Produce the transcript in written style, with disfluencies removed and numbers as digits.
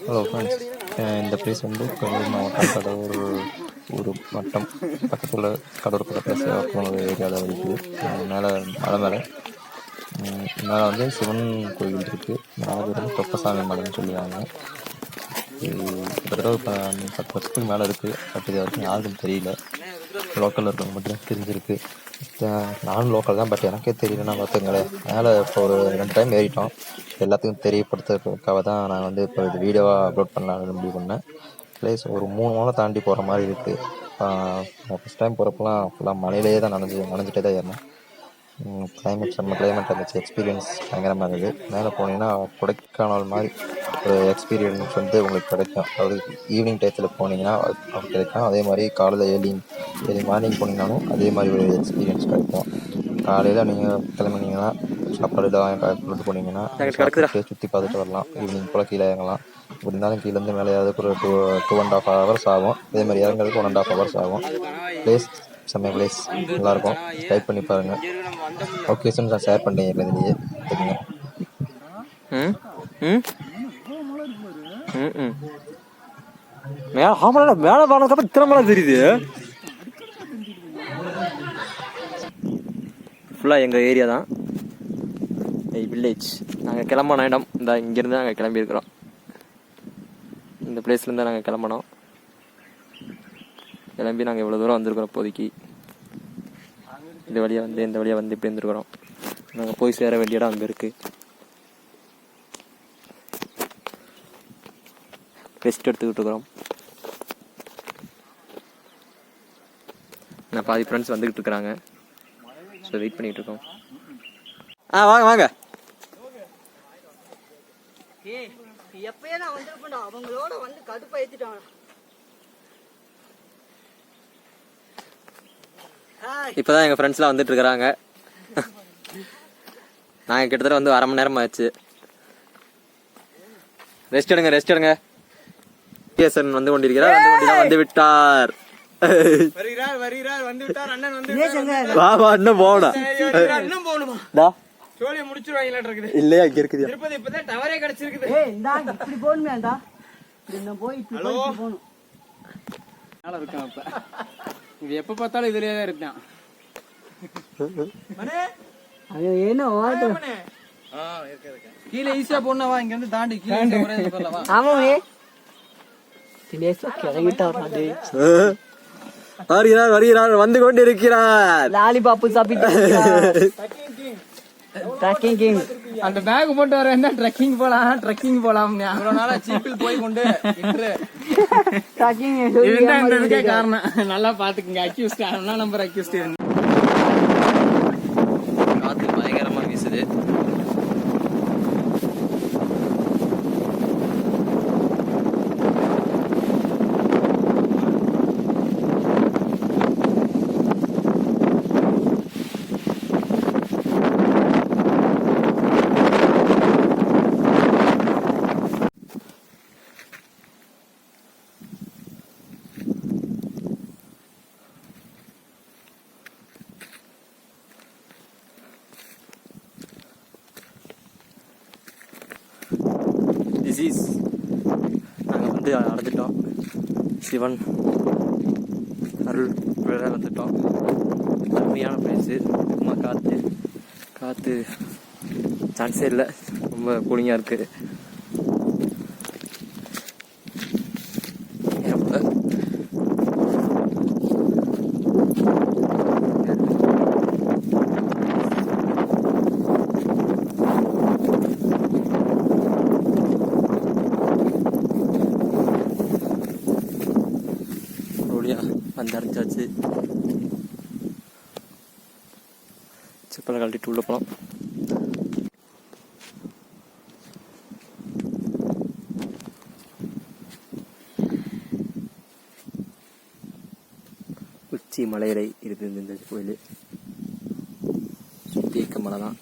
Hello friends, இந்த place வந்து கடலூர் மாவட்டம் ஒரு வட்டம் பக்கத்தில் கடலூர் பக்கத்தில் சேவக்கம் ஏரியாவில் இருக்குது. மேலே மலை மேலே வந்து சிவன் கோயில் இருக்குது. மேலே பேர் வந்து தொப்பசாமி மலைன்னு சொல்லுவாங்க. கிட்டத்தட்ட ஒரு 10 வருஷத்துக்கு மேலே இருக்குது. பட் இது வரைக்கும் யாருக்கும் தெரியல. லோக்கலில் இருக்கவங்க மட்டும் தெரிஞ்சிருக்கு. நானும் லோக்கல் தான், பட் எனக்கே தெரியலன்னா பார்த்துங்களேன். மேலே இப்போ ஒரு 2 டைம் ஏறிட்டோம். எல்லாத்துக்கும் தெரியப்படுத்துறதுக்காக தான் நான் வந்து இப்போ இது வீடியோவாக அப்லோட் பண்ணலான்னு முடிவு பண்ணேன். ப்ளேஸ் ஒரு 3 மலை தாண்டி போகிற மாதிரி இருக்குது. ஃபஸ்ட் டைம் போகிறப்பெல்லாம் ஃபுல்லாக மலையிலேயே தான் நனைஞ்சிட்டே தான் ஏறினேன். கிளைமேட் இருந்துச்சு. எக்ஸ்பீரியன்ஸ் பயங்கரமாக இருந்தது. மேலே போனீங்கன்னா கொடைக்கானல் மாதிரி ஒரு எக்ஸ்பீரியன்ஸ் வந்து உங்களுக்கு கிடைக்கும். அதாவது ஈவினிங் டயத்தில் போனீங்கன்னா அது கிடைக்கும். அதே மாதிரி காலையில் ஏர்லி மார்னிங் போனீங்கன்னாலும் அதே மாதிரி ஒரு எக்ஸ்பீரியன்ஸ் கிடைக்கும். காலையில் நீங்கள் கிளம்புனீங்கன்னா சாப்பாடுலாம் கொண்டு போனீங்கன்னா சுற்றி பார்த்துட்டு வரலாம். ஈவினிங் போல் கீழே இறங்கலாம். இப்படி இருந்தாலும் கீழேருந்து மேலே ஏதாவது ஒரு 2.5 hours ஆகும். அதே மாதிரி இறங்குறதுக்கு 1.5 hours ஆகும். செம்ம பிளேஸ், நல்லாயிருக்கும். ட்ரை பண்ணி பாருங்கள். லொக்கேஷன் நான் ஷேர் பண்ணிடுறேன் இதுலேயே தெரியுங்க. மேலே போனதுக்கப்புறம் திருமலை தெரியுது. ஃபுல்லாக எங்கள் ஏரியா தான், வில்லேஜ். நாங்கள் கிளம்பின இடம் இந்த இங்கேருந்து நாங்கள் கிளம்பியிருக்கிறோம். இந்த பிளேஸ்லேருந்து நாங்கள் கிளம்பினோம். கிளம்பி நாங்கள் இவ்வளோ தூரம் வந்திருக்கிறோம். இப்போதைக்கு இந்த வழியாக வந்து இப்படி வந்துருக்குறோம். நாங்கள் போய் சேர வேண்டிய இடம் அங்கே இருக்குது. ரெஸ்ட் எடுத்துக்கிட்டு இருக்கிறோம். நான் பாதி ஃப்ரெண்ட்ஸ் வந்துக்கிட்டு இருக்கிறாங்க. ஸோ வெயிட் பண்ணிகிட்டு இருக்கோம். வாங்க எப்பயே நான் வந்திருப்பேன்டா, அவங்களோட வந்து கடுப்பா ஏத்திட்டாங்க. இப்போதான் எங்கள் ஃப்ரெண்ட்ஸ்லாம் வந்துட்டு இருக்கிறாங்க. நாங்கள் கிட்டத்தட்ட வந்து 1/2 மணி நேரம் ஆச்சு. ரெஸ்ட் எடுங்க. கேசன் வந்து கொண்டிருக்கிறார். வந்து விட்டார். இல்லையா இங்க இருக்குது. எப்ப பார்த்தாலும் இதுலயே தான் இருக்கான். கீழே ஈஸியா போனவா, இங்க இருந்து தாண்டி கீழே. வருகிறார் வந்து கொண்டிருக்கிறார். லாலிபாப்பு சாப்பிட்டு அந்த பேக் போட்டு வர என்ன ட்ரெக்கிங் போலாம். அவ்வளவு நாளா சீப்பில் போய் கொண்டு காரணம் நல்லா பாத்துக்குங்க. அக்யூஸ்ட் நம்பர் அக்யூஸ்ட் காத்து பயங்கரமா வீசுது. நாங்கள் வந்து அடைஞ்சிட்டோம். சிவன் அருள் வந்துட்டோம். அருமையான பிளேஸு. சும்மா காற்று சான்ஸே இல்லை. ரொம்ப கூலிங்காக இருக்குது. வந்து அரைஞ்சாச்சு. செப்பலை கழட்டிட்டு உள்ள போகலாம். உச்சி மலையிலை இருக்குது இந்த கோயில். சுற்றி இருக்க மலை தான்.